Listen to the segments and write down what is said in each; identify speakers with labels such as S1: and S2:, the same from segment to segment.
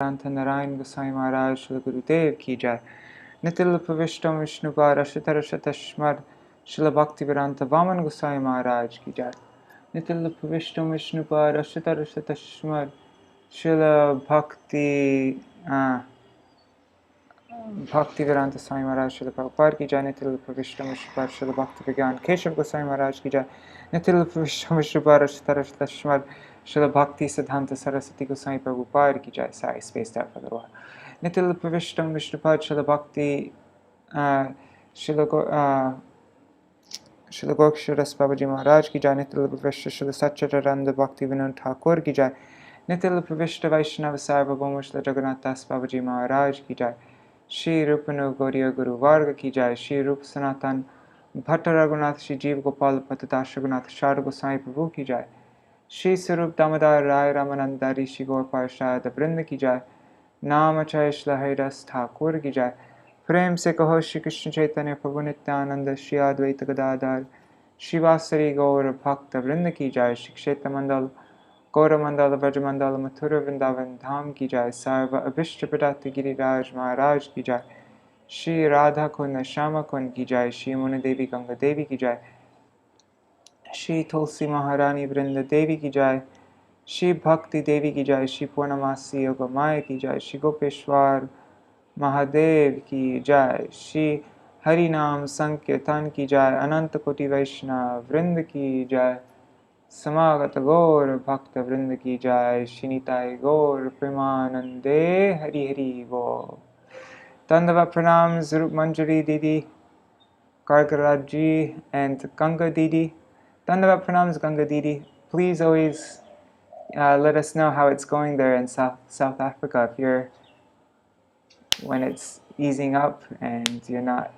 S1: ग्रंथ नारायण गोसाई महाराज श्री गुरुदेव की जय। नितिल प्रविष्टम विष्णुपाद अष्टोत्तर शतस्मर श्री भक्ति वेदांत वामन गोसाई महाराज की जय। नितिल प्रविष्टम विष्णुपाद अष्टोत्तर शतस्मर श्री भक्ति वेदांत साई महाराज श्री प्रभुपाद की जय। नितिल प्रविष्टम विष्णुपाद श्री भक्ति विज्ञान केशव गोसाई महाराज की जय। नितिल प्रविष्टम विष्णुपाद अष्टोत्तर शतस्मर श्री भक्ति सिद्धांत सरस्वती गोसाई प्रभुपाद की जय। Sorry, spaced out for a little while. Nitil Pravishtam Vishnupad Srila Bhakti Srila Gokshras Babaji Maharaj ki jai. Nitil Pravishta Srila Satchidananda Bhakti Vinod Thakur ki jai. Nitil Pravishta Vaishnava Sarvabhauma Srila Jagannath Das Babaji Maharaj ki jai. Shri Rupanu Gauriya Guru Varga ki jai. Shri Rup Sanatan Bhatta Raghunath Shri Jeev Gopal Patadash Raghunath Shara Gosai Prabhu ki jai. Shri स्वरूप दामोदर राय रामानंदारी श्री गौर पार्षद वृंद की जय। नाम अक्षय श्री हरिदास ठाकुर की जय। प्रेम से कहो श्री कृष्ण चैतन्य प्रभु नित्यानंद श्री अद्वैत गदाधर श्रीवासरी गौर भक्त वृंद की जय। श्री क्षेत्र मंडल गौर मंडल ब्रज मंडल मथुरा वृंदावन धाम की जय। सर्व अभिष्ट प्रदात गिरिराज महाराज की जय। श्री राधा कुंड श्यामा कुंड की जय। श्री मुनि देवी गंगा देवी की जय। श्री तुलसी महारानी वृंद देवी की जय। श्री भक्ति देवी की जय। श्री पूर्णमासी योग माया की जय। श्री गोपेश्वर महादेव की जय। श्री हरि नाम संकीर्तन की जय। अनंत कोटि वैष्णव वृंद की जय। समागत गौर भक्त वृंद की जय। श्री निताय गौर प्रेमानंदे हरि हरि बोल। दंडवत प्रणाम स्वरूप मंजरी दीदी, Karkaraj ji and Ganga Didi. Dandavat pranams Ganga Didi. Please always let us know how it's going there in South Africa when it's easing up and you're not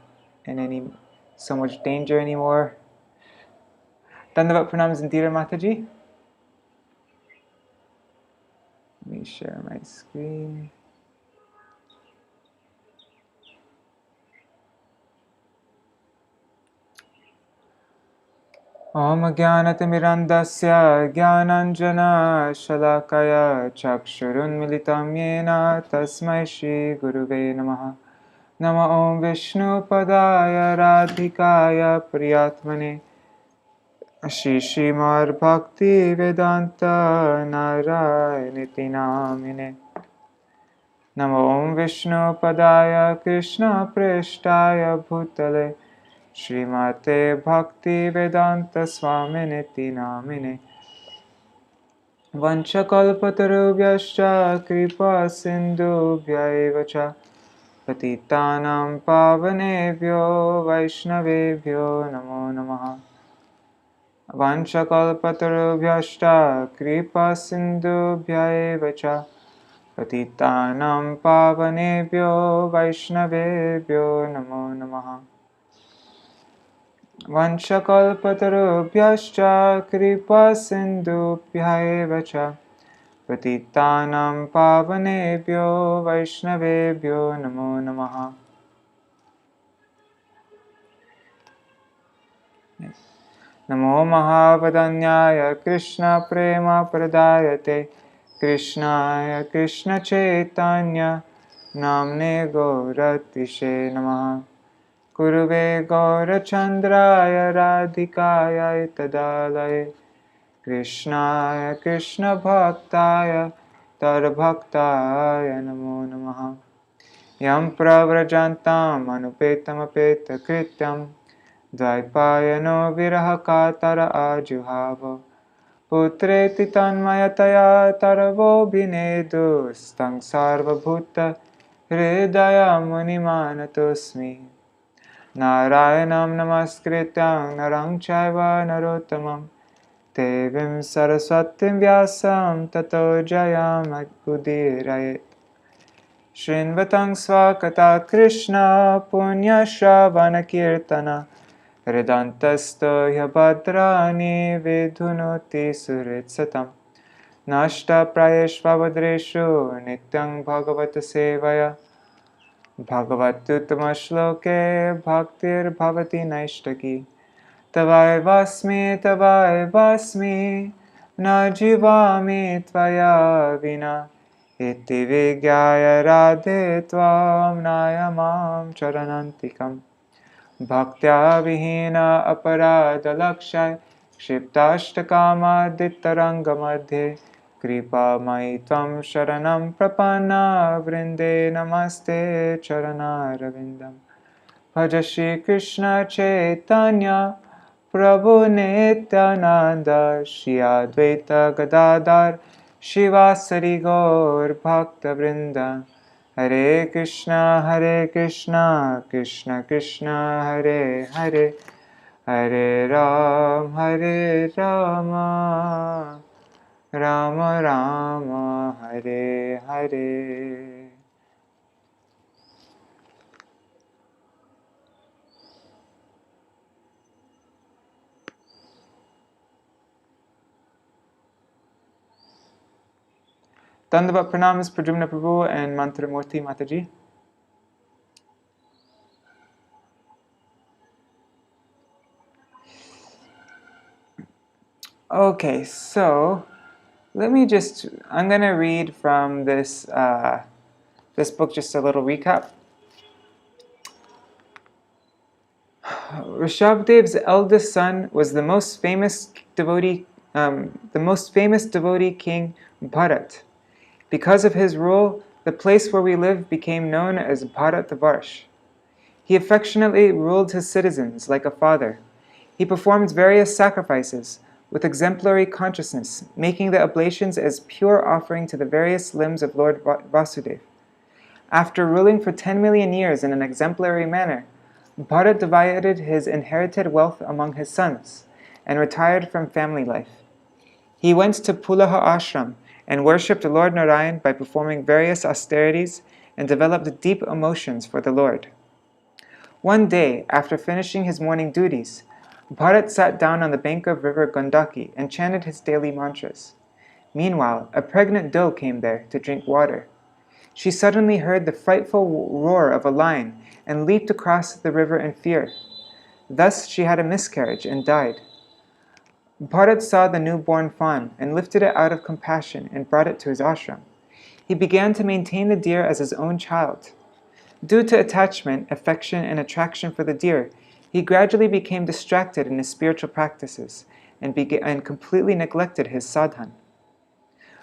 S1: in so much danger anymore. Dandavat pranams Indira Mataji. Let me share my screen. Om Jnanatimirandasya Jnananjana Shalakaya Chakshurun Militam Yena Tasmai Shri Guruve Namaha. Nama Om Vishnu Padaya Radhikaya Priyatmane Shri Śrīmad-Bhāgavatam Vedanta Narayaniti Namine. Nama Om Vishnu Padaya Krishna Preshtaya Bhutale Śrīmate Bhakti Vedanta Swaminiti Namine. Vanchakalpatarubhyascha kripa sindhubhya eva cha patitanam pavanebhyo vaishnavebhyo namo namaha. Vanchakalpatarubhyascha kripa sindhubhya eva cha patitanam pavanebhyo vaishnavebhyo namo namaha. Vanchakalpatarubhyascha kripa sindhubhya eva cha patitanam pavanebhyo vaishnavebhyo namo namaha. Namo Mahavadanyaya Krishna Prema Pradayate Krishnaya Krishna Chaitanya Namne Gauratishe Namaha. Guruve Gaurachandraya Radhikaya Tadalaye Krishnaya Krishna Bhaktaya Tarbhaktaya Namo Namaha. Yam Pravrajantam Anupetam Apeta Krityam Dvaipayano Virahakatara Ajuhava Putreti Tanmayataya Taravo Bhinedu Stang Sarva Bhuta Hridaya Munimanatosmi. Narayanam Namaskrityam Narang Chaiva Narottamam Devim Saraswatim Vyasam Tato Jayam Udirayet. Shrinvatang Swakata Krishna Punya Shravana Kirtana Hridantasto Yabhadrani Vidhunoti Suritsatam. Nashta Prayeshvavadreshu Nityang Bhagavata Sevaya Bhagavatuttama Shloke Bhaktir Bhavati Naishtaki. Tavai Vasmi Na Jivami Tvaya Vina iti vigyaya radhe tvam nayamam charanantikam bhaktya vihina aparada lakshay kshiptashtakama dittaranga madhe kripa mai tvam sharanam prapanna vrinde namaste charanaravindam Bhaja Shri Krishna Chaitanya Prabhu Nityananda Shri Advaita Gadadhar Shivasari Gaur Bhakta Vrinda Hare Krishna Krishna Krishna Hare Hare Hare Rama Rama Rama Hare Hare. Dandavat Pranams Prajumna Prabhu and Mantra Murti Mataji. Okay, so I'm going to read from this book, just a little recap. Rishabhdev's eldest son was the most famous devotee king Bharat. Because of his rule, the place where we live became known as Bharatvarsh. He affectionately ruled his citizens like a father. He performed various sacrifices with exemplary consciousness, making the oblations as pure offering to the various limbs of Lord Vasudeva. After ruling for 10 million years in an exemplary manner, Bharat divided his inherited wealth among his sons and retired from family life. He went to Pulaha ashram and worshipped Lord Narayan by performing various austerities and developed deep emotions for the Lord. One day, after finishing his morning duties, Bharat sat down on the bank of river Gandaki and chanted his daily mantras. Meanwhile, a pregnant doe came there to drink water. She suddenly heard the frightful roar of a lion and leaped across the river in fear. Thus she had a miscarriage and died. Bharat saw the newborn fawn and lifted it out of compassion and brought it to his ashram. He began to maintain the deer as his own child. Due to attachment, affection, and attraction for the deer, he gradually became distracted in his spiritual practices and completely neglected his sadhan.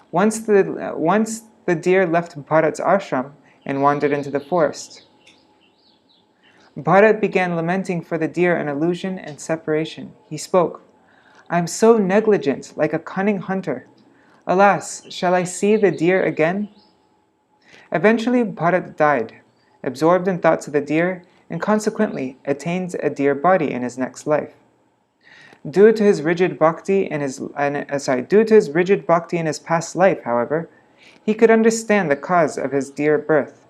S1: Once the deer left Bharat's ashram and wandered into the forest. Bharat began lamenting for the deer an illusion and separation. He spoke, "I am so negligent, like a cunning hunter. Alas, shall I see the deer again?" Eventually, Bharat died, absorbed in thoughts of the deer, and consequently attained a deer body in his next life. Due to his rigid bhakti in his past life, however, he could understand the cause of his deer birth.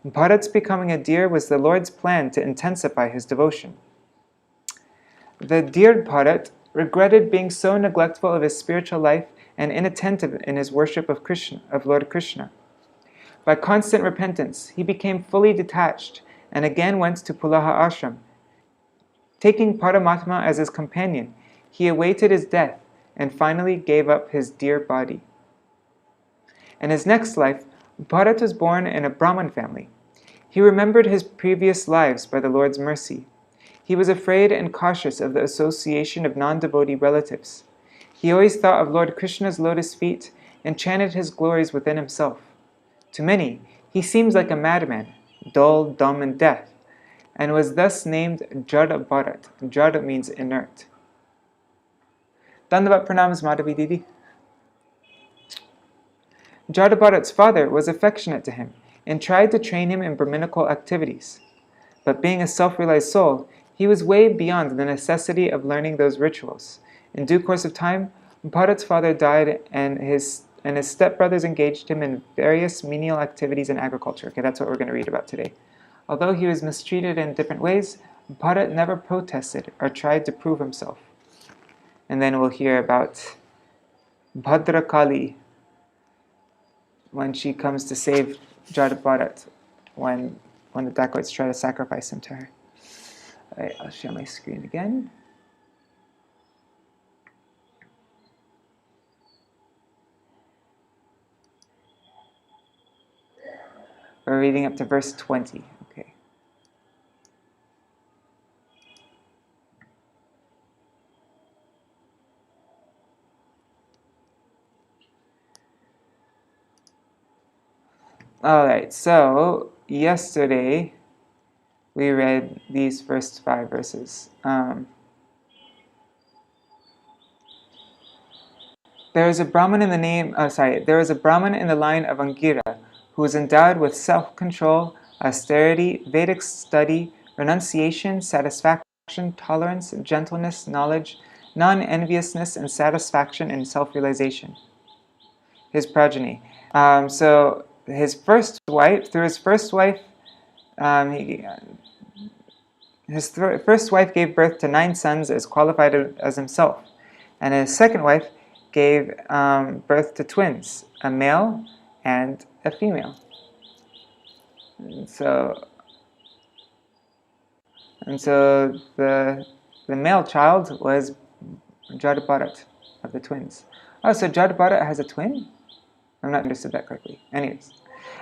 S1: Bharat's becoming a deer was the Lord's plan to intensify his devotion. The deer Bharat regretted being so neglectful of his spiritual life and inattentive in his worship of Lord Krishna. By constant repentance, he became fully detached and again went to Pulaha ashram. Taking Paramahamsa as his companion, he awaited his death and finally gave up his dear body. In his next life, Bharat was born in a Brahmin family. He remembered his previous lives by the Lord's mercy. He was afraid and cautious of the association of non-devotee relatives. He always thought of Lord Krishna's lotus feet and chanted his glories within himself. To many, he seems like a madman, dull, dumb, and deaf, and was thus named Jada Bharat. Jada means inert. Dandavat Pranams Madhavi Didi. Jada Bharat's father was affectionate to him and tried to train him in Brahminical activities. But being a self-realized soul, he was way beyond the necessity of learning those rituals. In due course of time, Bharat's father died and his stepbrothers engaged him in various menial activities in agriculture. Okay, that's what we're going to read about today. Although he was mistreated in different ways, Bharat never protested or tried to prove himself. And then we'll hear about Kālī when she comes to save Jaḍa Bharat when the dacoits try to sacrifice him to her. Alright, I'll share my screen again. We're reading up to verse 20. Okay. Alright, so yesterday we read these first 5 verses. There is a Brahmin in the line of Angira who is endowed with self-control, austerity, Vedic study, renunciation, satisfaction, tolerance, gentleness, knowledge, non-enviousness, and satisfaction in self-realization. His progeny. So his first wife, first wife gave birth to 9 sons as qualified as himself, and his second wife gave birth to twins, a male and a female. And so the male child was Jada Bharat of the twins. Oh, so Jada Bharat has a twin? I'm not understood that correctly. Anyways,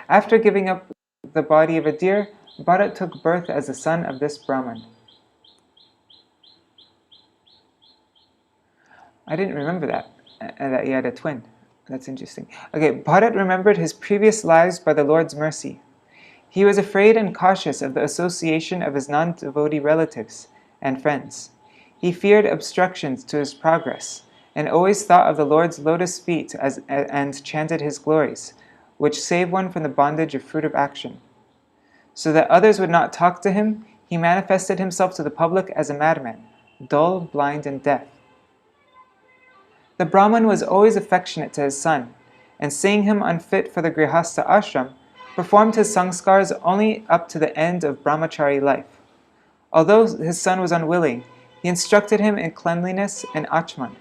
S1: after giving up the body of a deer, Bharat took birth as the son of this Brahmin. I didn't remember that he had a twin. That's interesting. Okay, Bharat remembered his previous lives by the Lord's mercy. He was afraid and cautious of the association of his non-devotee relatives and friends. He feared obstructions to his progress, and always thought of the Lord's lotus feet and chanted his glories, which save one from the bondage of fruit of action. So that others would not talk to him, he manifested himself to the public as a madman, dull, blind, and deaf. The Brahman was always affectionate to his son, and seeing him unfit for the Grihastha ashram, performed his sanskars only up to the end of brahmachari life. Although his son was unwilling, he instructed him in cleanliness and achman,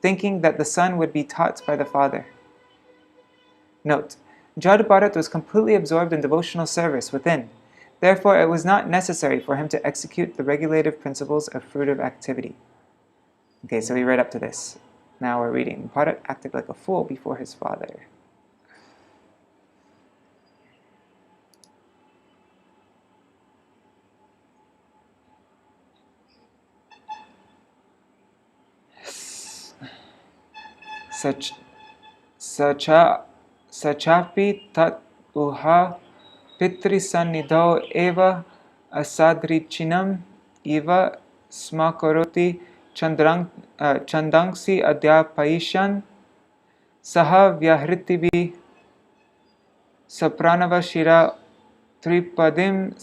S1: thinking that the son would be taught by the father. Note: Jada Bharat was completely absorbed in devotional service within. Therefore, it was not necessary for him to execute the regulative principles of fruitive activity. Okay, so we read up to this. Now we're reading. Bharat acted like a fool before his father. Sachapi tat uha pitrisannidho eva asadrichinam eva smakaroti chandangsi adhyapaishan saha vyahritivi sapranava shira tripadim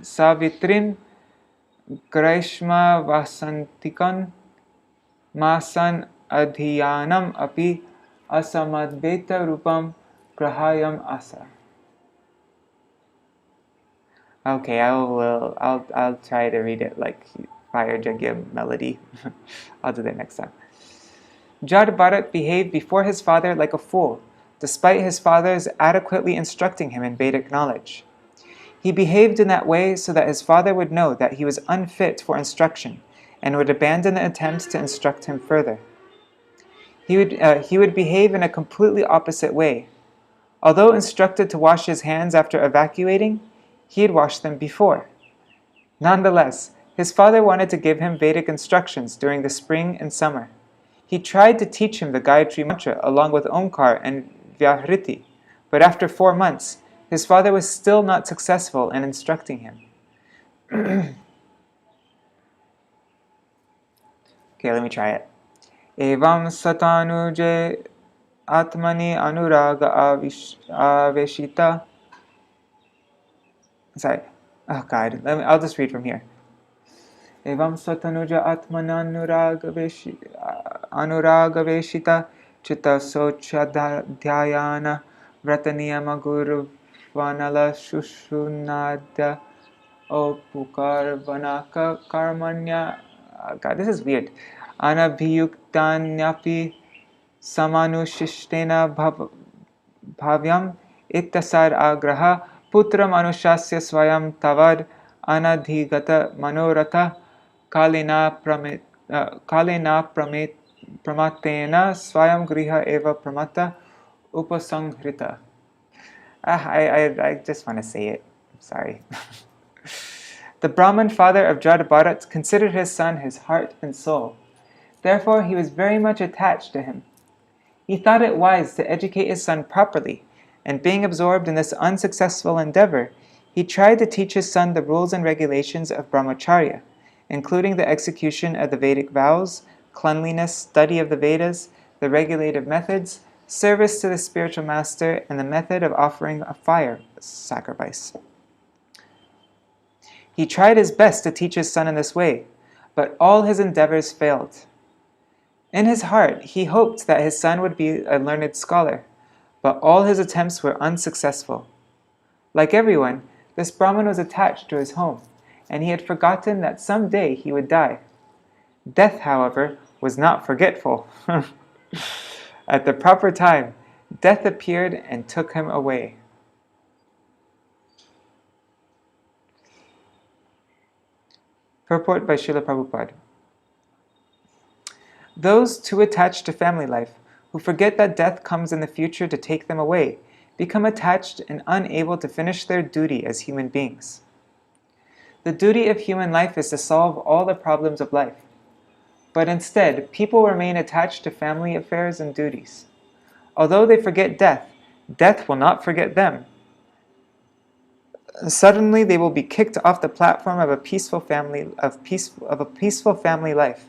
S1: savitrim graishma vasantikan masan adhyanam api asamadveta rupam grahayam asa. Okay, I'll try to read it like Fire Jagya melody. I'll do that next time. Jada Bharat behaved before his father like a fool, despite his father's adequately instructing him in Vedic knowledge. He behaved in that way so that his father would know that he was unfit for instruction and would abandon the attempt to instruct him further. He would behave in a completely opposite way. Although instructed to wash his hands after evacuating, he had washed them before. Nonetheless, his father wanted to give him Vedic instructions during the spring and summer. He tried to teach him the Gayatri Mantra along with Omkar and Vyahriti, but after 4 months, his father was still not successful in instructing him. Okay, let me try it. Evam satanuje atmani anuraga aveshita. Sorry. Oh God. I'll just read from here. Evam satanuja atmananuraga veshita chitta sochadhyayana vrataniyama guru vanala shushunadya opukar vanaka karmanya. God, this is weird. Anabhiyuktanyapi samanushishtena bhavyam ittasar agraha putram anushasya swayam tavad anadhigata manoratha kalina pramatena swayam griha eva pramata upasanghrita. I just want to say it. Sorry. The Brahmin father of Jada Bharat considered his son his heart and soul. Therefore, he was very much attached to him. He thought it wise to educate his son properly, and being absorbed in this unsuccessful endeavor, he tried to teach his son the rules and regulations of brahmacharya, including the execution of the Vedic vows, cleanliness, study of the Vedas, the regulative methods, service to the spiritual master, and the method of offering a fire sacrifice. He tried his best to teach his son in this way, but all his endeavors failed. In his heart, he hoped that his son would be a learned scholar, but all his attempts were unsuccessful. Like everyone, this Brahmin was attached to his home, and he had forgotten that someday he would die. Death, however, was not forgetful. At the proper time, death appeared and took him away. Purport by Srila Prabhupada. Those too attached to family life, who forget that death comes in the future to take them away, become attached and unable to finish their duty as human beings. The duty of human life is to solve all the problems of life. But instead, people remain attached to family affairs and duties. Although they forget death, death will not forget them. Suddenly, they will be kicked off the platform of a peaceful family life.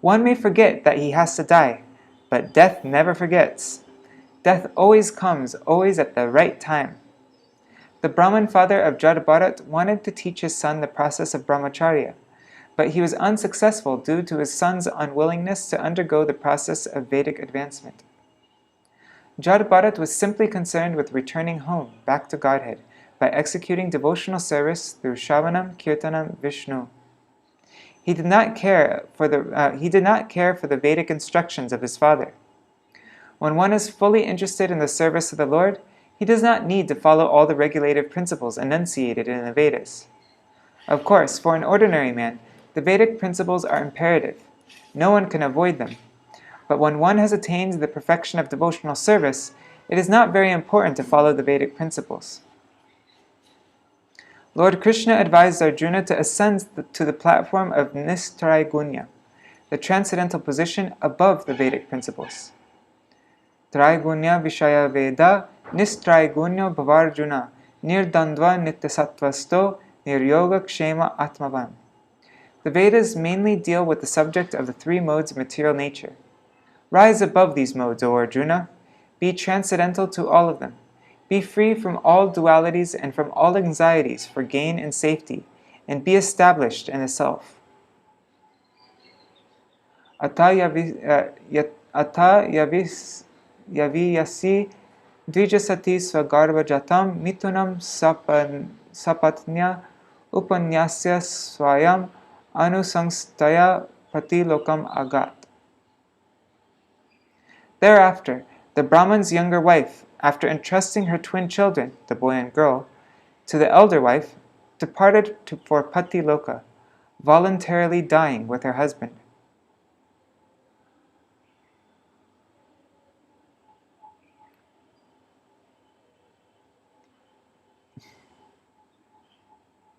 S1: One may forget that he has to die, but death never forgets. Death always comes, always at the right time. The Brahmin father of Jada Bharat wanted to teach his son the process of brahmacharya, but he was unsuccessful due to his son's unwillingness to undergo the process of Vedic advancement. Jada Bharat was simply concerned with returning home, back to Godhead, by executing devotional service through Shravanam, Kirtanam, Vishnu. He did not care for the Vedic instructions of his father. When one is fully interested in the service of the Lord, he does not need to follow all the regulative principles enunciated in the Vedas. Of course, for an ordinary man, the Vedic principles are imperative. No one can avoid them. But when one has attained the perfection of devotional service, it is not very important to follow the Vedic principles. Lord Krishna advised Arjuna to ascend to the platform of Nistraigunya, the transcendental position above the Vedic principles. Traigunya Vishaya Veda Nistraigunya Bhavarjuna Nirdandva Nityasattvasto Niryoga Kshema Atmavan. The Vedas mainly deal with the subject of the three modes of material nature. Rise above these modes, O Arjuna. Be transcendental to all of them. Be free from all dualities and from all anxieties for gain and safety, and be established in the self. Ata yaviyasi dvijasati swagarva jatam mitunam sapatnya upanyasya swayam anusangstaya patilokam agat. Thereafter, the Brahman's younger wife, after entrusting her twin children, the boy and girl, to the elder wife, departed for Patiloka, voluntarily dying with her husband.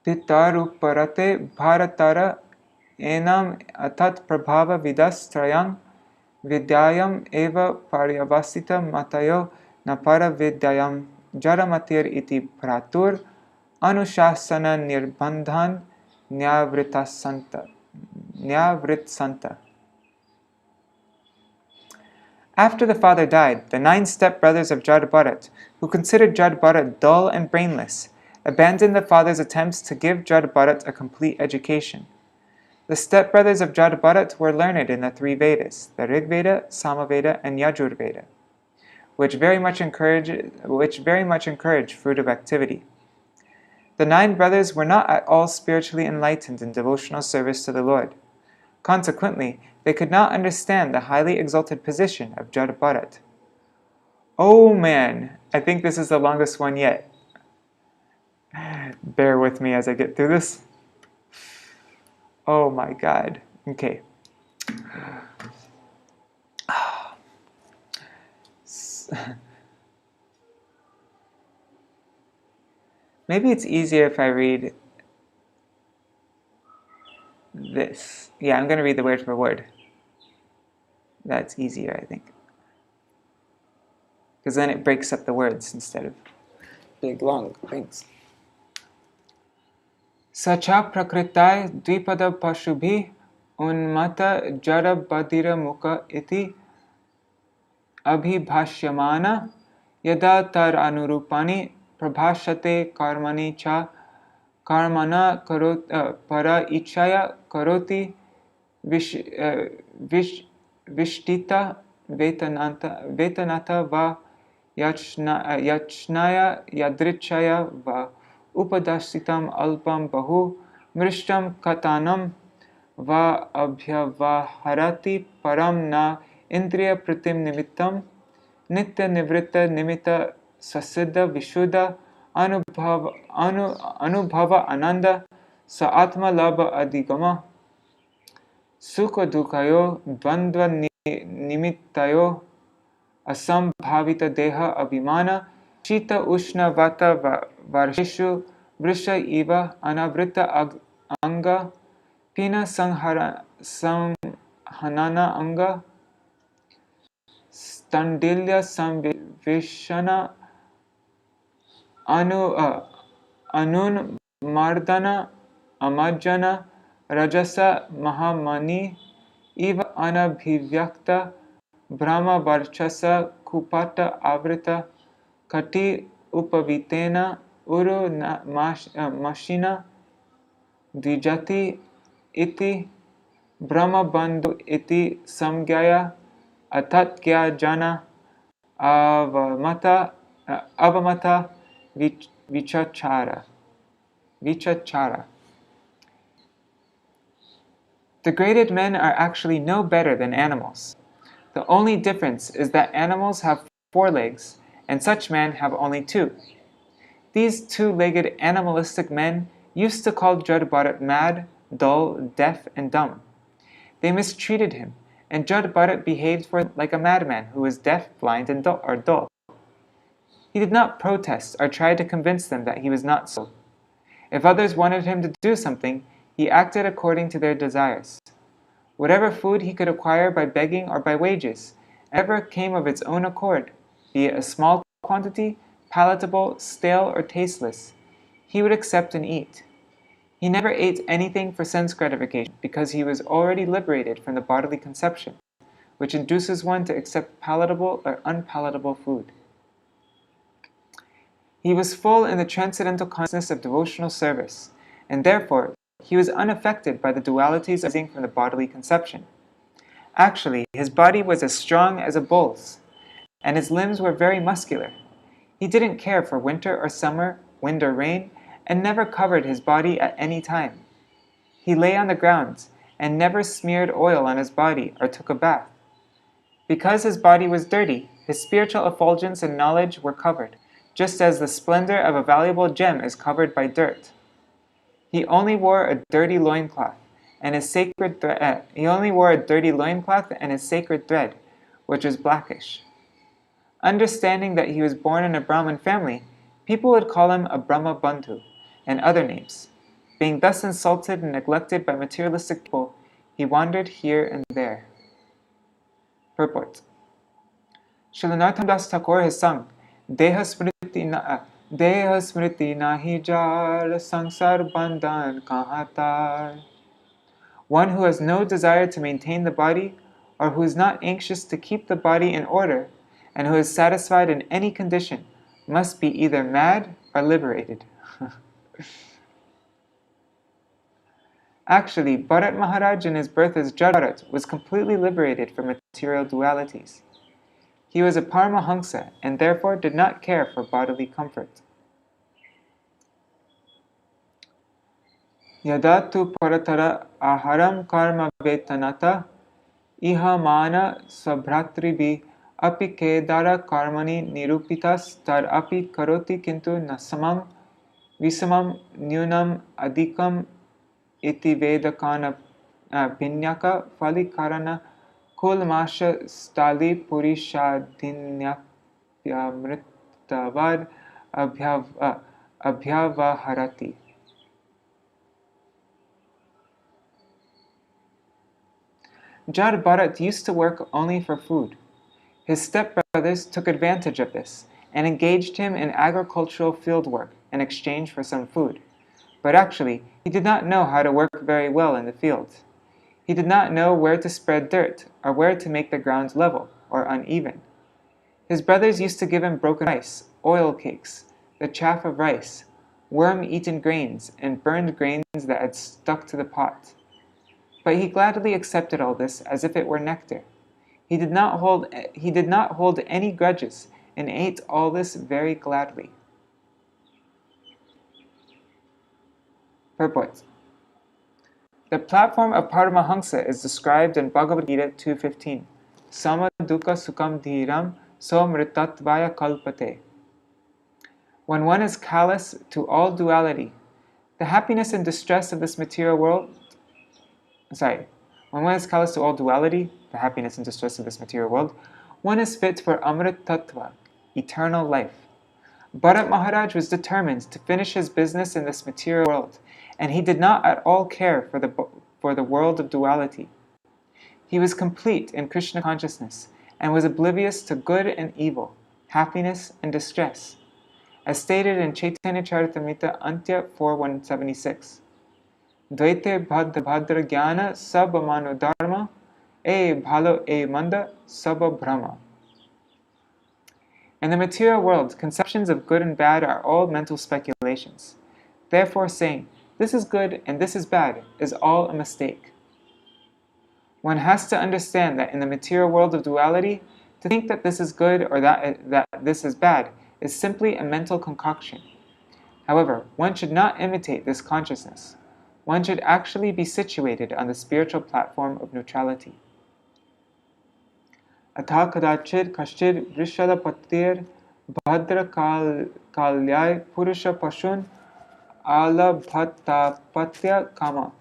S1: Titaruparate bharatara enam atat prabhava vidas trayam vidyayam eva paryavasita matayo napara vidyayam jaramatir iti pratur anushasana nirbandhan nyavrit santa. After the father died, the 9 stepbrothers of Jada Bharat, who considered Jada Bharat dull and brainless, abandoned the father's attempts to give Jada Bharat a complete education. The stepbrothers of Jada Bharat were learned in the 3 Vedas, the Rig Veda, Samaveda, and Yajur Veda, which very much encourage fruitive activity. The 9 brothers were not at all spiritually enlightened in devotional service to the Lord. Consequently, they could not understand the highly exalted position of Jada Bharat. Oh man, I think this is the longest one yet. Bear with me as I get through this. Oh my God. Okay. Maybe it's easier if I read this. Yeah, I'm going to read the word for word. That's easier, I think. Because then it breaks up the words instead of big, long things. Sacha prakritai dvipada pashubhi unmata jada badira mukha iti abhibhashyamana yada tar anurupani prabhashate karmani cha karmana para ichaya karoti vishtita vetanata va yachnaya yadrichaya va upadasitam alpam bahu mrishtam katanam va abhyavaharati param na indriya pratim nimittam nitya nivritta nimitta sasiddha vishuddha anubhava ananda sa atma labha adhigama sukha dukhayo dvandva nimittayo asambhavita deha abhimana shita ushna vata varsheshu vrisha iva anavrita anga pina samhanana anga standilya samvishana anun mardana amajjana rajasa mahamani iva anabhivyakta brahma varchasa kupata avrita kati upavitena uru mashina dvijati iti brahma bandhu iti samgyaya atatgya jana avamata vichachara. Degraded men are actually no better than animals. The only difference is that animals have 4 legs, and such men have only 2. These 2-legged animalistic men used to call Jada Bharat mad, dull, deaf, and dumb. They mistreated him, and Jada Bharat behaved for him like a madman who was deaf, blind, and dull. He did not protest or try to convince them that he was not so. If others wanted him to do something, he acted according to their desires. Whatever food he could acquire by begging or by wages, ever came of its own accord, be it a small quantity, palatable, stale, or tasteless, he would accept and eat. He never ate anything for sense gratification because he was already liberated from the bodily conception, which induces one to accept palatable or unpalatable food. He was full in the transcendental consciousness of devotional service, and therefore he was unaffected by the dualities arising from the bodily conception. Actually, his body was as strong as a bull's, and his limbs were very muscular. He didn't care for winter or summer, wind or rain, and never covered his body at any time. He lay on the ground, and never smeared oil on his body or took a bath. Because his body was dirty, his spiritual effulgence and knowledge were covered, just as the splendor of a valuable gem is covered by dirt. He only wore a dirty loincloth, and his sacred thread, which was blackish. Understanding that he was born in a Brahmin family, people would call him a Brahma Bandhu, and other names. Being thus insulted and neglected by materialistic people, he wandered here and there. Purport. Srila Narottam Das Thakur has sung, Deha smriti nahi jar, sansar bandhan kahan tar. One who has no desire to maintain the body, or who is not anxious to keep the body in order, and who is satisfied in any condition, must be either mad or liberated. Actually, Bharat Maharaj in his birth as Jaḍa Bharat was completely liberated from material dualities. He was a Paramahamsa and therefore did not care for bodily comfort. Yada tu paratara aharam karma vetanata iha mana sabhratribi api kedara karmani nirupitas tar api karoti kintu nasamam visamam nyunam adikam iti vedakana pinyaka falikarana kulmasha stali purishadinyapyamritavad abhyavaharati. Jada Bharat used to work only for food. His stepbrothers took advantage of this and engaged him in agricultural fieldwork in exchange for some food. But actually, he did not know how to work very well in the field. He did not know where to spread dirt or where to make the ground level or uneven. His brothers used to give him broken rice, oil cakes, the chaff of rice, worm-eaten grains, and burned grains that had stuck to the pot. But he gladly accepted all this as if it were nectar. He did not hold any grudges and ate all this very gladly. Purport. The platform of Paramahamsa is described in Bhagavad Gita 2.15. Sama dukkha sukham dhiram somritatvaya kalpate. When one is callous to all duality, the happiness and distress of this material world when one is callous to all duality, the happiness and distress of this material world, one is fit for Amrit Tattva, eternal life. Bharat Maharaj was determined to finish his business in this material world, and he did not at all care for the world of duality. He was complete in Krishna consciousness, and was oblivious to good and evil, happiness and distress, as stated in Chaitanya Charitamrita Antya 4.176. Dvaite bhadra jnana sab mano dharma, e bhalo e manda sab brahma. In the material world, conceptions of good and bad are all mental speculations. Therefore, saying, this is good and this is bad, is all a mistake. One has to understand that in the material world of duality, to think that this is good or that this is bad is simply a mental concoction. However, one should not imitate this consciousness. One should actually be situated on the spiritual platform of neutrality. Atha kadachir kashir vrishada patir bhadra kalyai purusha pashun alabhatapatya kama.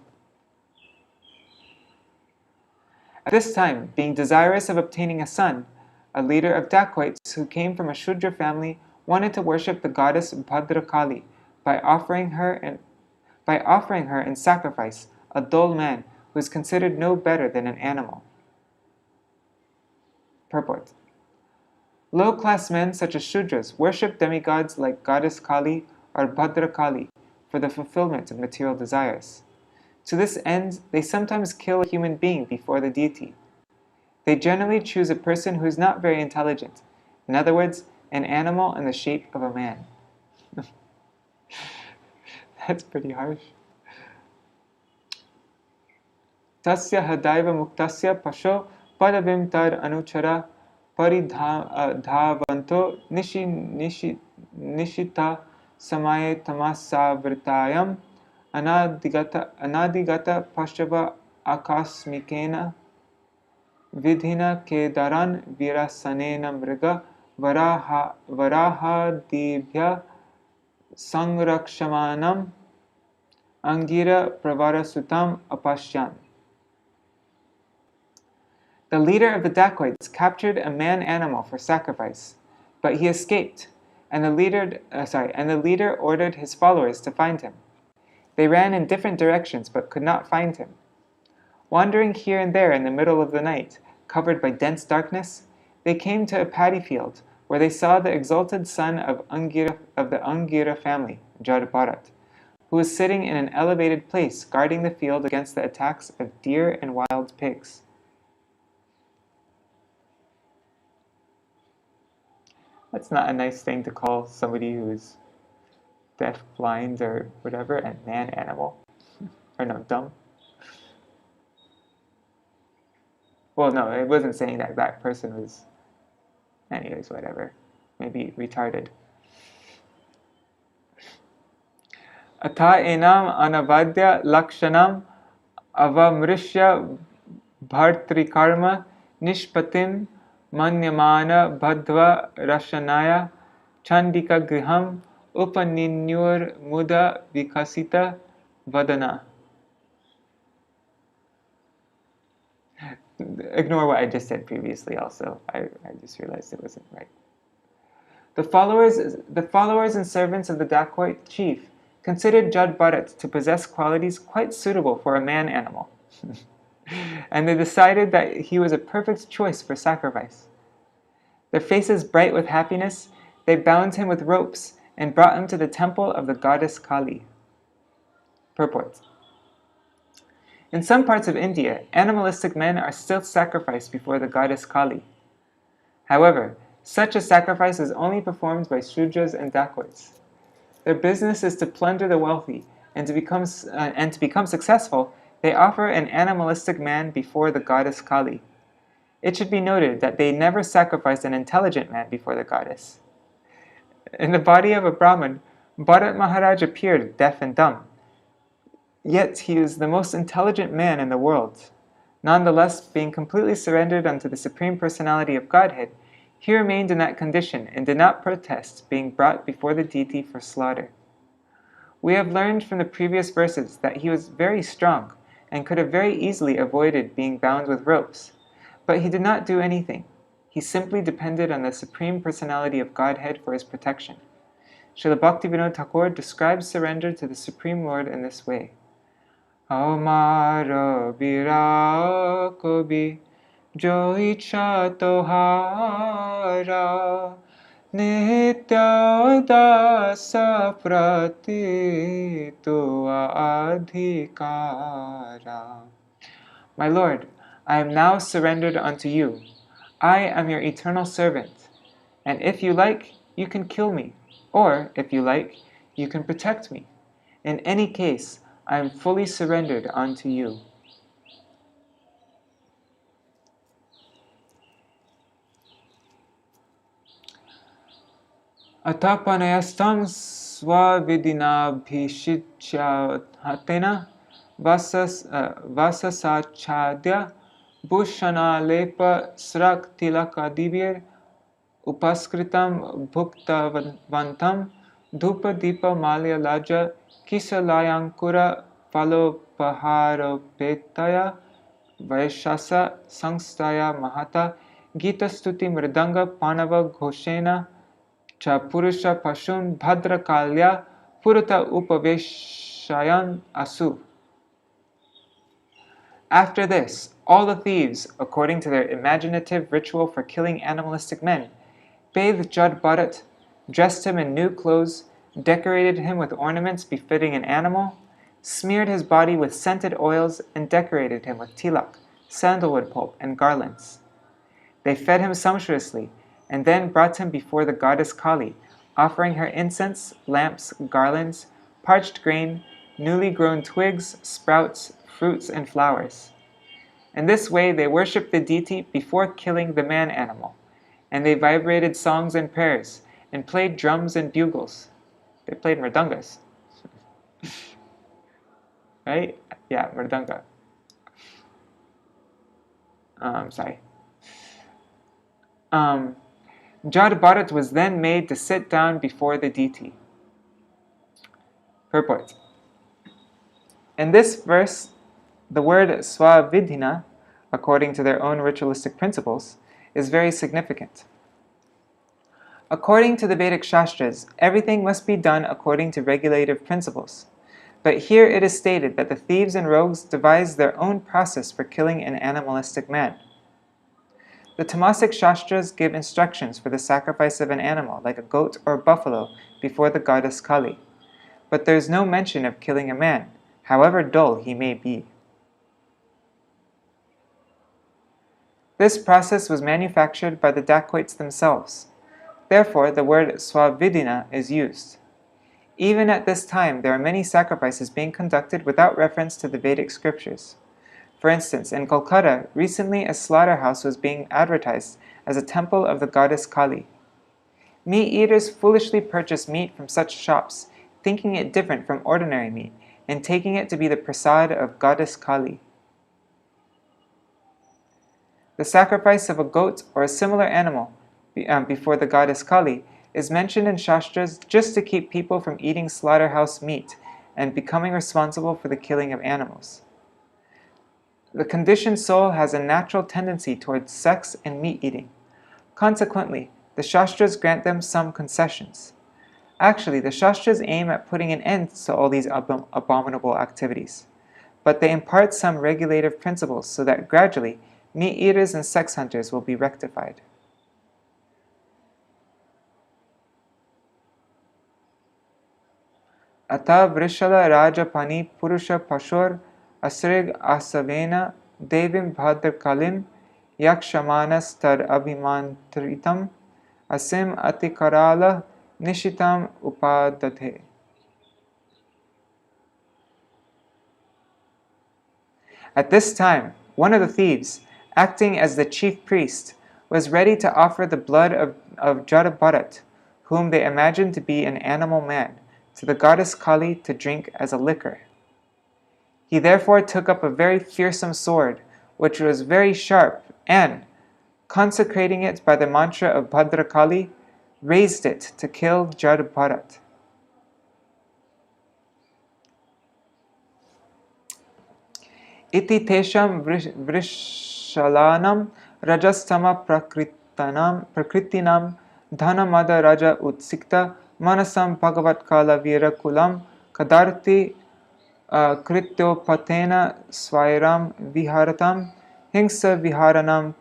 S1: At this time, being desirous of obtaining a son, a leader of dacoits who came from a Shudra family wanted to worship the goddess Bhadra Kali by offering her in sacrifice a dull man who is considered no better than an animal. Purport. Low-class men such as Shudras worship demigods like goddess Kali or Bhadra Kali for the fulfillment of material desires. To this end, they sometimes kill a human being before the deity. They generally choose a person who is not very intelligent, in other words, an animal in the shape of a man. That's pretty harsh. Tasya hadaiva muktasya pasho padavim tar anuchara paridhavanto nishita samaye tamasavritayam anadigata pashava akasmikena vidhina kedaran virasanena mriga varahadibhya sangrakshamanam angira pravarasutam apashyan. The leader of the dacoits captured a man-animal for sacrifice, but he escaped, and the leader ordered his followers to find him. They ran in different directions but could not find him. Wandering here and there in the middle of the night, covered by dense darkness, they came to a paddy field where they saw the exalted son of the Angira family, Jaḍa Bharat, who was sitting in an elevated place guarding the field against the attacks of deer and wild pigs. That's not a nice thing to call somebody who is deaf, blind, or whatever, a man-animal. Or no, dumb. Well, no, it wasn't saying that that person was, anyways, whatever. Maybe retarded. Atha enam anavadya lakshanam avamrishya bhartrikarma nishpatim manyamana bhadva rashanaya chandika griham upaninyur muda vikasita vadana. Ignore what I just said previously also. I just realized it wasn't right. The followers and servants of the dacoit chief considered Jada Bharat to possess qualities quite suitable for a man-animal, and they decided that he was a perfect choice for sacrifice. Their faces bright with happiness, they bound him with ropes and brought him to the temple of the goddess Kālī. Purport. In some parts of India, animalistic men are still sacrificed before the goddess Kālī. However, such a sacrifice is only performed by Shudras and dacoits. Their business is to plunder the wealthy, and to become successful, they offer an animalistic man before the goddess Kālī. It should be noted that they never sacrificed an intelligent man before the goddess. In the body of a Brahmin, Bharat Maharaj appeared deaf and dumb. Yet he is the most intelligent man in the world. Nonetheless, being completely surrendered unto the Supreme Personality of Godhead, he remained in that condition and did not protest being brought before the deity for slaughter. We have learned from the previous verses that he was very strong and could have very easily avoided being bound with ropes, but he did not do anything. He simply depended on the Supreme Personality of Godhead for his protection. Srila Bhaktivinoda Thakur describes surrender to the Supreme Lord in this way. Amara bira kobi jo icha tohara nitya dasa prati tua adhikara. My Lord, I am now surrendered unto you. I am your eternal servant, and if you like, you can kill me, or if you like, you can protect me. In any case, I am fully surrendered unto you. Atapanayastam svavidinabhishichyahatena vasasachadya bhushana lepa srak tilakadivir upaskritam bhuktavantam dhupa dipa malya laja kisalayankura palopaharopetaya vaishasa sangstaya mahata gita stuti mridanga panava ghoshena cha purusha pashun bhadra kalya purata upaveshayan asu. After this, all the thieves, according to their imaginative ritual for killing animalistic men, bathed Jada Bharat, dressed him in new clothes, decorated him with ornaments befitting an animal, smeared his body with scented oils, and decorated him with tilak, sandalwood pulp, and garlands. They fed him sumptuously, and then brought him before the goddess Kālī, offering her incense, lamps, garlands, parched grain, newly grown twigs, sprouts, fruits, and flowers. In this way they worshipped the deity before killing the man-animal, and they vibrated songs and prayers, and played drums and bugles. They played mridangas. Right? Yeah, mridanga. Jada Bharat was then made to sit down before the deity. Purport. In this verse, the word swavidhina, according to their own ritualistic principles, is very significant. According to the Vedic Shastras, everything must be done according to regulative principles. But here it is stated that the thieves and rogues devised their own process for killing an animalistic man. The Tamasic Shastras give instructions for the sacrifice of an animal, like a goat or buffalo, before the goddess Kālī. But there is no mention of killing a man, however dull he may be. This process was manufactured by the dacoits themselves. Therefore, the word swavidhina is used. Even at this time, there are many sacrifices being conducted without reference to the Vedic scriptures. For instance, in Kolkata, recently a slaughterhouse was being advertised as a temple of the goddess Kālī. Meat eaters foolishly purchase meat from such shops, thinking it different from ordinary meat, and taking it to be the prasad of goddess Kālī. The sacrifice of a goat or a similar animal before the goddess Kālī is mentioned in Shastras just to keep people from eating slaughterhouse meat and becoming responsible for the killing of animals. The conditioned soul has a natural tendency towards sex and meat eating. Consequently, the Shastras grant them some concessions. Actually, the Shastras aim at putting an end to all these abominable activities, but they impart some regulative principles so that gradually meat eaters and sex hunters will be rectified. Ata Vrishala Raja Pani Purusha Pashur Asrig Asavena Devim Bhadra Kalim Yakshamanas Tar Abhimantritam Asim Atikarala Nishitam Upadate. At this time, one of the thieves, acting as the chief priest, was ready to offer the blood of Jada Bharat, whom they imagined to be an animal man, to the goddess Kālī to drink as a liquor. He therefore took up a very fearsome sword, which was very sharp, and, consecrating it by the mantra of Bhadra Kālī, raised it to kill Jada Bharat. Iti tesham vrishalanam rajastama prakritinam dhanamada raja utsikta manasam bhagavat kala virakulam kadarti krityopatena swairam viharatam hingsa viharanam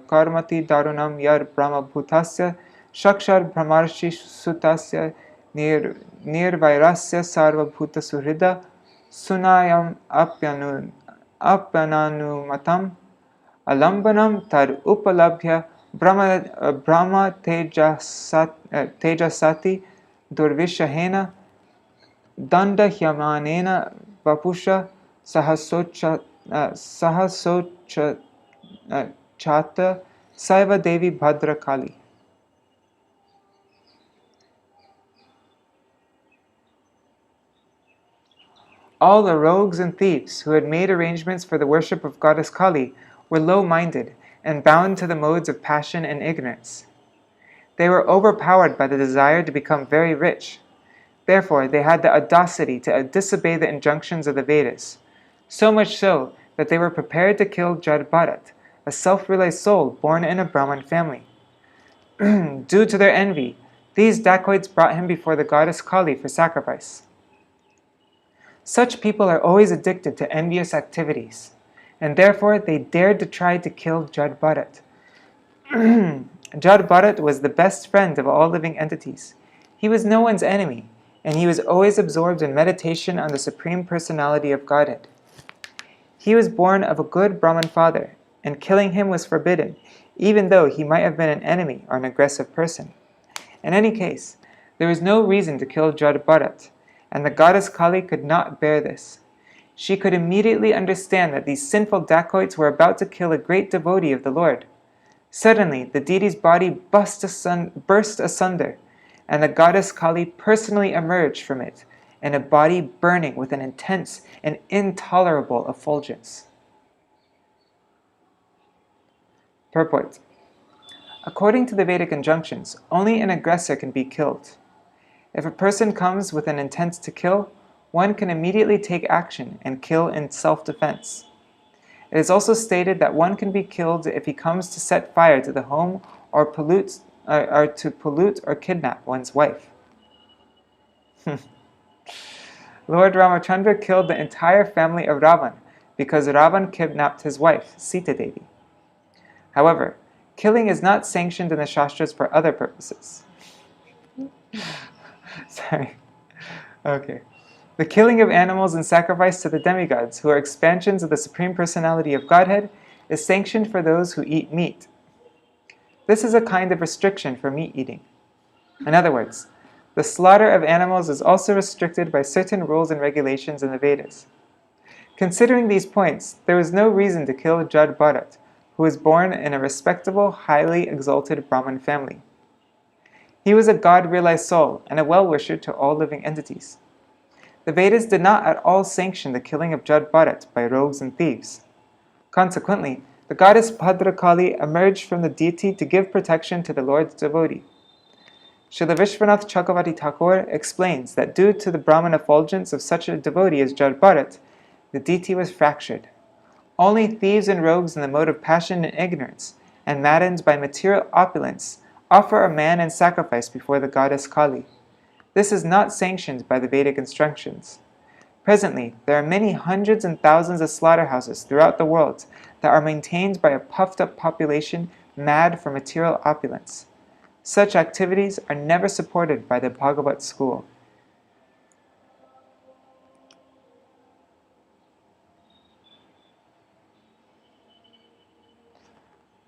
S1: karmati darunam yar brahma bhutasya shakshar brahmarshi sutasya nirvairasya sarva bhuta suhrida sunayam apyananumatam alambanam tar upalabhya brahma tejasati durvishahena danda hyamanena vapusha sahasochata saiva devi bhadra Kālī. All the rogues and thieves who had made arrangements for the worship of goddess Kālī were low-minded and bound to the modes of passion and ignorance. They were overpowered by the desire to become very rich. Therefore, they had the audacity to disobey the injunctions of the Vedas, so much so that they were prepared to kill Jada Bharat, a self-realized soul born in a Brahmin family. Due to their envy, these dacoits brought him before the goddess Kālī for sacrifice. Such people are always addicted to envious activities, and therefore they dared to try to kill Jada Bharat. Jada Bharat was the best friend of all living entities. He was no one's enemy, and he was always absorbed in meditation on the Supreme Personality of Godhead. He was born of a good Brahmin father, and killing him was forbidden, even though he might have been an enemy or an aggressive person. In any case, there was no reason to kill Jada Bharat, and the goddess Kālī could not bear this. She could immediately understand that these sinful dacoits were about to kill a great devotee of the Lord. Suddenly, the deity's body burst asunder, and the goddess Kālī personally emerged from it in a body burning with an intense and intolerable effulgence. Purport. According to the Vedic injunctions, only an aggressor can be killed. If a person comes with an intent to kill, one can immediately take action and kill in self-defense. It is also stated that one can be killed if he comes to set fire to the home or to pollute or kidnap one's wife. Lord Ramachandra killed the entire family of Ravan because Ravan kidnapped his wife, Sita Devi. However, killing is not sanctioned in the Shastras for other purposes. Sorry. Okay. The killing of animals in sacrifice to the demigods, who are expansions of the Supreme Personality of Godhead, is sanctioned for those who eat meat. This is a kind of restriction for meat eating. In other words, the slaughter of animals is also restricted by certain rules and regulations in the Vedas. Considering these points, there was no reason to kill Jada Bharat, who was born in a respectable, highly exalted Brahmin family. He was a God-realized soul and a well-wisher to all living entities. The Vedas did not at all sanction the killing of Jada Bharat by rogues and thieves. Consequently, the goddess Bhadra Kālī emerged from the deity to give protection to the Lord's devotee. Srila Vishwanath Chakravarti Thakur explains that due to the Brahman effulgence of such a devotee as Jada Bharat, the deity was fractured. Only thieves and rogues in the mode of passion and ignorance, and maddened by material opulence, offer a man in sacrifice before the goddess Kālī. This is not sanctioned by the Vedic instructions. Presently, there are many hundreds and thousands of slaughterhouses throughout the world that are maintained by a puffed-up population mad for material opulence. Such activities are never supported by the Bhagavat school.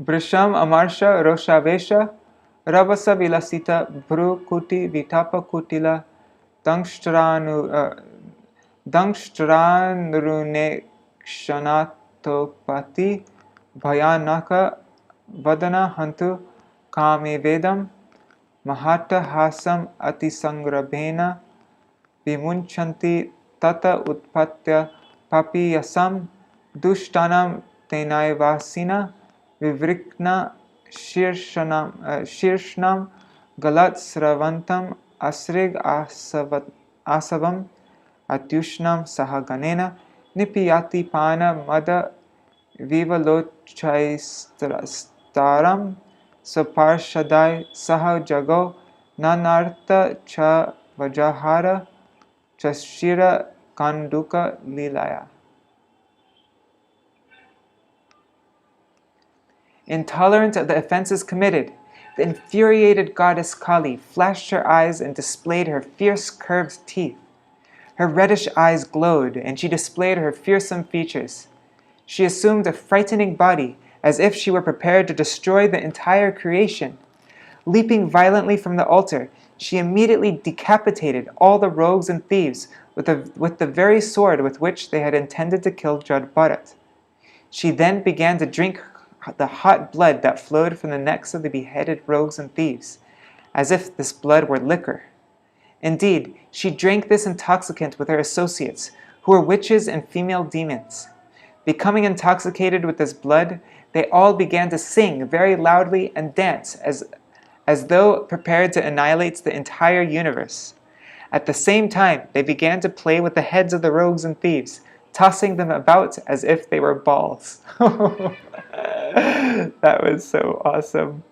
S1: Brisham Amarsha Roshavesha Rabasa Vilasita Bru Kuti Vitapa Kutila Dangstranrune Kshanatopati Bhayanaka Vadana Hantu Kame Vedam Mahata Hasam Atisangrabhena Vimunchanti Tata Utpatya Papiyasam Dushtanam Tenaivasina Vivrikna Shirshnam Galat Sravantam Asrig Asavam Atyushnam Sahaganena Nipiyati Pana Mada Vivalochaistaram Saparshadai Saha Jago Nanartha Cha Vajahara Chashira Kanduka Lilaya. Intolerant of the offenses committed, the infuriated goddess Kālī flashed her eyes and displayed her fierce curved teeth. Her reddish eyes glowed, and she displayed her fearsome features. She assumed a frightening body, as if she were prepared to destroy the entire creation. Leaping violently from the altar, she immediately decapitated all the rogues and thieves with the very sword with which they had intended to kill Jada Bharat. She then began to drink the hot blood that flowed from the necks of the beheaded rogues and thieves, as if this blood were liquor. Indeed, she drank this intoxicant with her associates, who were witches and female demons. Becoming intoxicated with this blood, they all began to sing very loudly and dance as though prepared to annihilate the entire universe. At the same time, they began to play with the heads of the rogues and thieves, tossing them about as if they were balls. That was so awesome.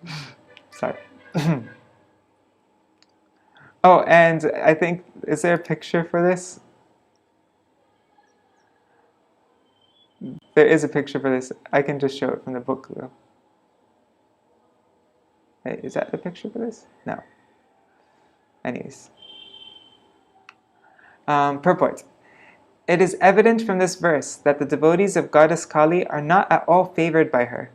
S1: Sorry. Oh, and I think, is there a picture for this? There is a picture for this. I can just show it from the book, though. Hey, is that the picture for this? No. Anyways. Purport. It is evident from this verse that the devotees of Goddess Kālī are not at all favored by her.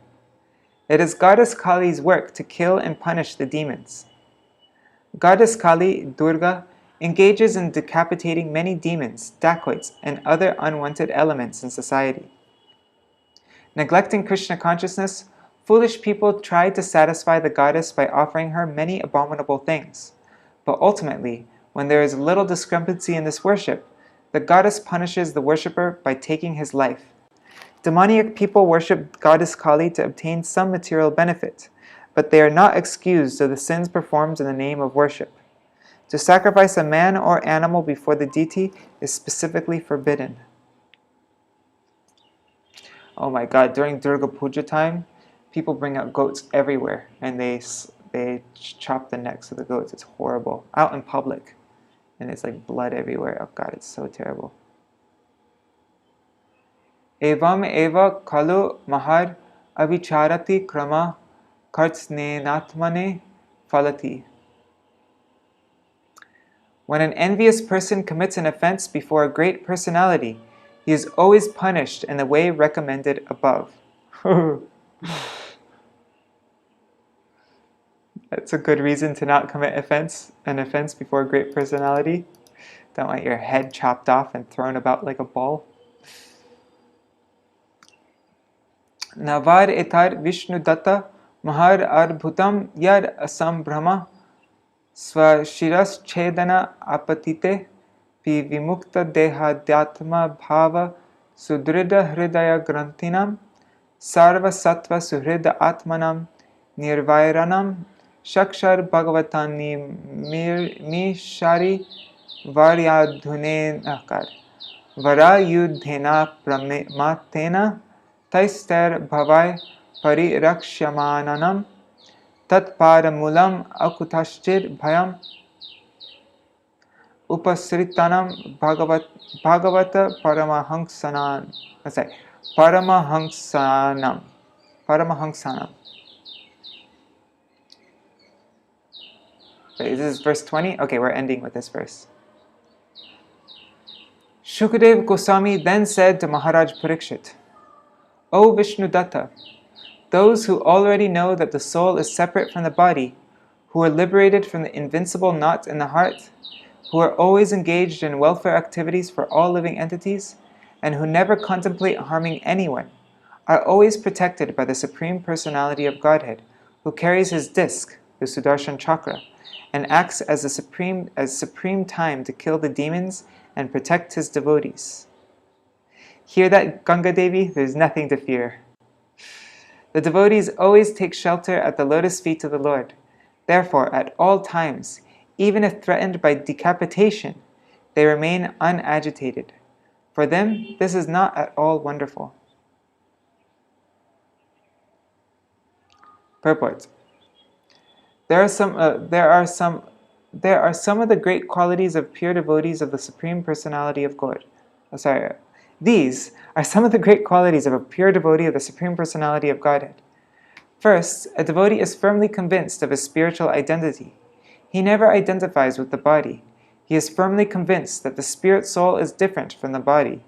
S1: It is Goddess Kālī's work to kill and punish the demons. Goddess Kālī, Durga, engages in decapitating many demons, dacoits, and other unwanted elements in society. Neglecting Krishna consciousness, foolish people try to satisfy the goddess by offering her many abominable things. But ultimately, when there is little discrepancy in this worship, the goddess punishes the worshipper by taking his life. Demoniac people worship Goddess Kālī to obtain some material benefit, but they are not excused of the sins performed in the name of worship. To sacrifice a man or animal before the deity is specifically forbidden. Oh my God, during Durga Puja time, people bring out goats everywhere, and they chop the necks of the goats. It's horrible. Out in public. And it's like blood everywhere. Oh God, it's so terrible. Evam eva kalu mahar avicharati krama kartsnenatmane falati. When an envious person commits an offense before a great personality, he is always punished in the way recommended above. That's a good reason to not commit an offense before a great personality. Don't want your head chopped off and thrown about like a ball. Navar etar Vishnu datta mahar arbhutam yad asam brahma swashiras chedana apatite pi vimukta dehadyatma bhava sudrida hridaya grantinam sarva sattva suhrida atmanam nirvairanam Shakshar Bhagavatani Mishari Varayudhena Pramatena Taister Bhavai Parirakshyamananam tat paramulam akutaschir bhayam upasritanam bhagavata paramahamsanam. Let's say Paramahamsanam. Paramahamsanam. Wait, this is verse 20? Okay, we're ending with this verse. Shukadev Goswami then said to Maharaj Parikshit, O Vishnudatta, those who already know that the soul is separate from the body, who are liberated from the invincible knot in the heart, who are always engaged in welfare activities for all living entities, and who never contemplate harming anyone, are always protected by the Supreme Personality of Godhead, who carries his disc, the Sudarshan Chakra, and acts as supreme time to kill the demons and protect his devotees. Hear that, Ganga Devi? There's nothing to fear. The devotees always take shelter at the lotus feet of the Lord. Therefore, at all times, even if threatened by decapitation, they remain unagitated. For them, this is not at all wonderful. Purport. There are some of the great qualities of pure devotees of the Supreme Personality of God. These are some of the great qualities of a pure devotee of the Supreme Personality of Godhead. First, a devotee is firmly convinced of his spiritual identity. He never identifies with the body. He is firmly convinced that the spirit soul is different from the body.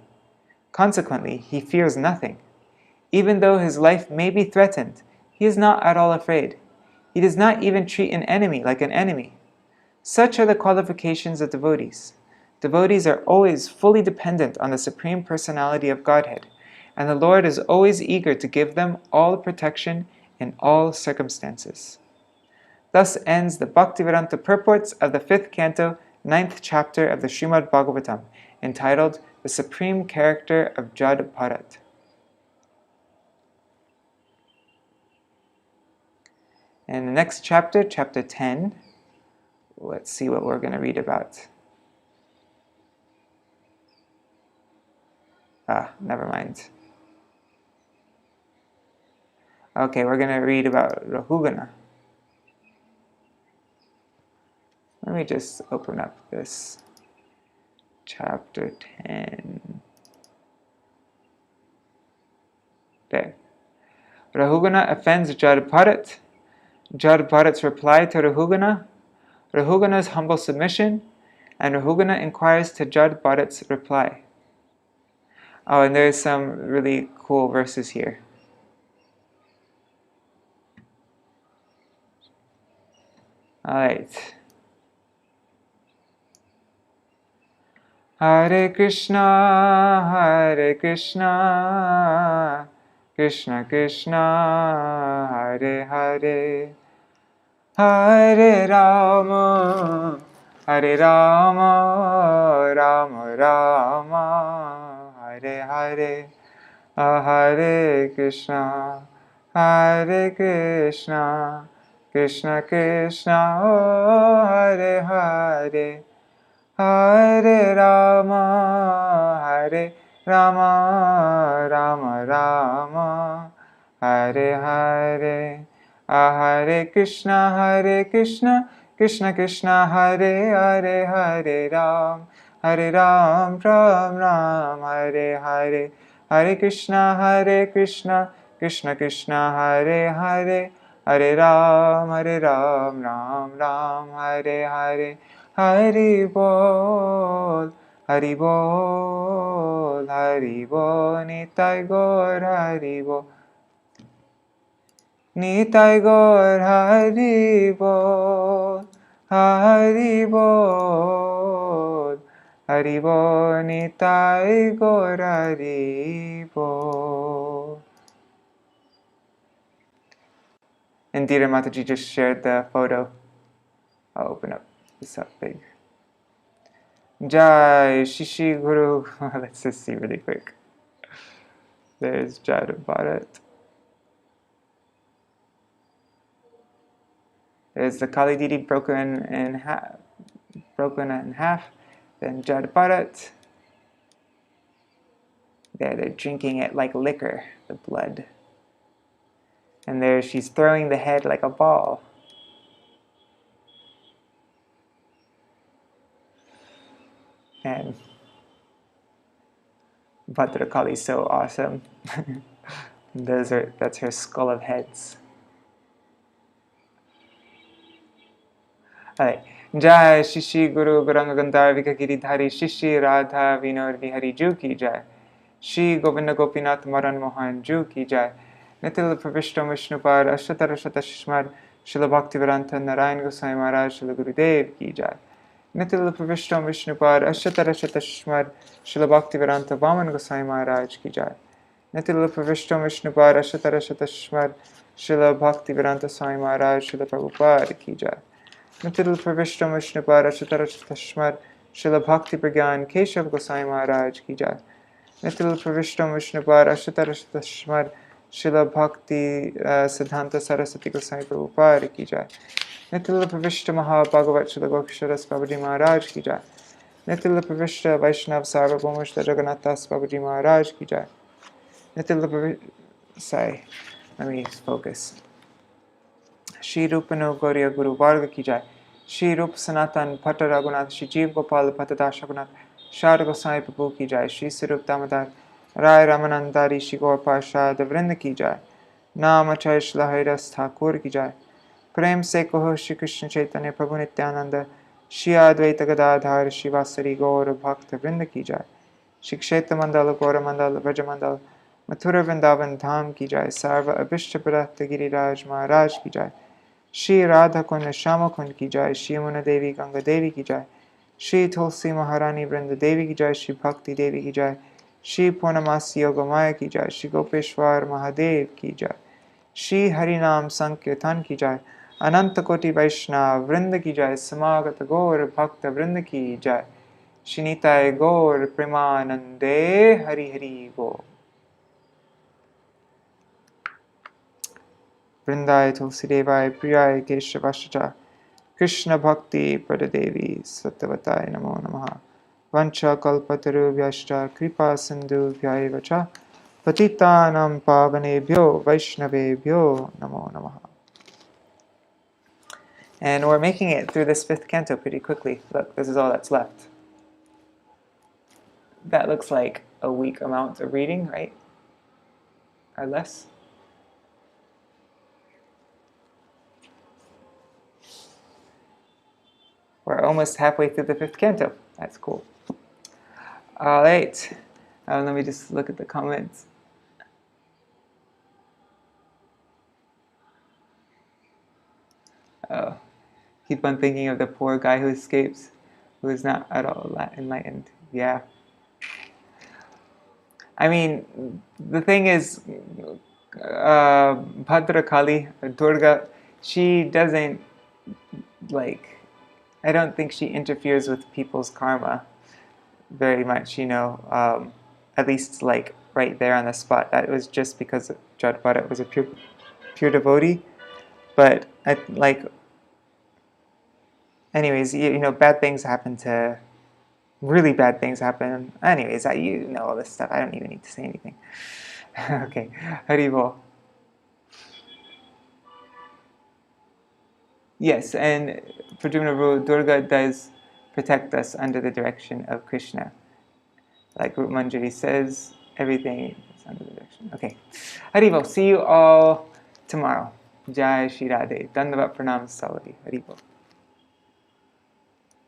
S1: Consequently, he fears nothing. Even though his life may be threatened, he is not at all afraid. He does not even treat an enemy like an enemy. Such are the qualifications of devotees. Devotees are always fully dependent on the Supreme Personality of Godhead, and the Lord is always eager to give them all protection in all circumstances. Thus ends the Bhaktivedanta purports of the 5th canto, 9th chapter of the Śrīmad-Bhāgavatam, entitled The Supreme Character of Jada Bharat. In the next chapter, chapter 10, let's see what we're going to read about. Never mind. Okay, we're going to read about Rahugana. Let me just open up this chapter 10. There. Rahugana offends Jada Bharat. Jada Bharat's reply to Rahugana, Rahugana's humble submission, and Rahugana inquires to Jada Bharat's reply. Oh, and there's some really cool verses here. Alright. Hare Krishna, Krishna Krishna, Hare Hare, Hare Rama, Rama Rama, Hare Hare, Hare Krishna, Krishna Krishna, Hare Hare, Hare Rama, Rama Rama, Hare Hare, Hare Krishna, Krishna Krishna, Hare Hare, Hare Ram, Ram Ram, Hare Hare, Hare Krishna, Krishna Krishna, Hare Hare, Hare Ram, Ram Ram, Hare Hare, Hari Bol, Hari Bol, Hari Bol, Nitai Gaur, Hari Bol, Nitai Gaur, Hari Bol, Hari Bol, Hari Bol, Nitai Gaur, Hari Bol. And Dheera Mataji just shared the photo. I'll open up this up big. Jai Shishi Guru. Let's just see really quick. There's Jada Bharat. There's the Kali Didi broken in half. Then Jada Bharat. There, they're drinking it like liquor, the blood. And there she's throwing the head like a ball. And Bhadrakali is so awesome. That's her skull of heads. Alright. Jai Shishi Guru Guranga Gandhar Vikagiri Shishi Radha Vinod Vihari Ju Ki Jai. Shri Govinda Gopinath Maran Mohan Ju Ki Jai. Nitil Pravishtam Vishnupad Ashatara Shatashmad Srila Bhaktivedanta Narayan Goswami Maharaj Srila Gurudev Ki Jai. Nitil Pravishtam Vishnupad Ashatara Shatashmad Srila Bhaktivedanta Vaman Goswami Maharaj Ki Jai. Nitil Pravishtam Vishnupad Ashatara Shatashmad Srila Bhaktivedanta Swami Maharaj Srila Prabhupada Ki Jai. Nitil Pravishtam Vishnupad Ashatara Shatashmad Srila Bhakti Pragyan Keshav Goswami Maharaj Ki Jai. Nitil Pravishtam Vishnupad Ashatara Shatashmad Srila Bhakti Siddhanta Saraswati Goswami Prabhupada Ki Jai. Nitil Pravishta Mahabhagavat Srila Goksharas Babaji Maharaj Ki Jai. Nitil Pravishta Vaishnav Sarvabhaumashta Jagannathas Babaji Maharaj Ki Jai. Nitil Sorry, let me focus. Shri Rupano Gauriya Guru Varga Ki Jai. Shri Rup Sanatan Bhatta Raghunath Shri Jeev Gopal Bhattadash Raghunath Shara Goswami Prabhu Ki Jai. Shri Sarup Damodar Rai Ramanandari Shri Gaur Parshad Vrinda Ki Jai. Namachay Shlahairas Thakur Ki Jai. Prem Se Koho Shri Krishna Chaitanya Prabhu Nityananda Shri Advaita Gadadhar Shri Vasari Gaur Bhakta Vrinda Ki Jai. Shri Kshetra Mandala Gaura Mandala Vraja Mandala Mathura Vrindavan Dham Ki Jai. Sarva Abhishta Pradakta Giriraj Maharaj Ki Jai. Shri Radha Kund Shama Kund Ki Jai. Shri Yamuna Devi Ganga Devi Ki Jai. Shri Tulsi Maharani Vrinda Devi Ki Jai. Shri Bhakti Devi Ki Jai. Shri Purnamasi Yogamaya Ki Jai. Shri Gopeshwar Mahadev Ki Jai. Shri Harinam Sankirtan Ki Jai. Ananta Koti Vaishnav Vrinda Ki Jai. Samagata Gaur Bhakta Vrinda Ki Jai. Shri Nitai Gaur Premanande Hari Hari Bo. Vrindai Tulsi Devai Priyai Keshavashaja Krishna Bhakti Pradadevi Sattvatai Namo Namaha Vancha Kalpataru Vyashta Kripa Sindhu Vyaivacha Patitanam Pavanebhyo Vaishnavebhyo Namo Namaha. And we're making it through this 5th canto pretty quickly. Look, this is all that's left. That looks like a week amount of reading, right? Or less? We're almost halfway through the 5th canto. That's cool. All right. Let me just look at the comments. Keep on thinking of the poor guy who escapes, who is not at all enlightened. Yeah. I mean, the thing is, Bhadrakali, Durga, she doesn't, I don't think she interferes with people's karma very much, at least right there on the spot. That was just because Jada Bharat was a pure devotee. But anyways, bad things happen to, really bad things happen. Anyways, you know all this stuff. I don't even need to say anything. Okay, Haribol. Yes, and Pradyumna Rule, Durga does protect us under the direction of Krishna. Like Rup Manjari says, everything is under the direction. Okay, Haribol. See you all tomorrow. Jai Shri Radhe. Dandavat Pranam Salvi. Haribol.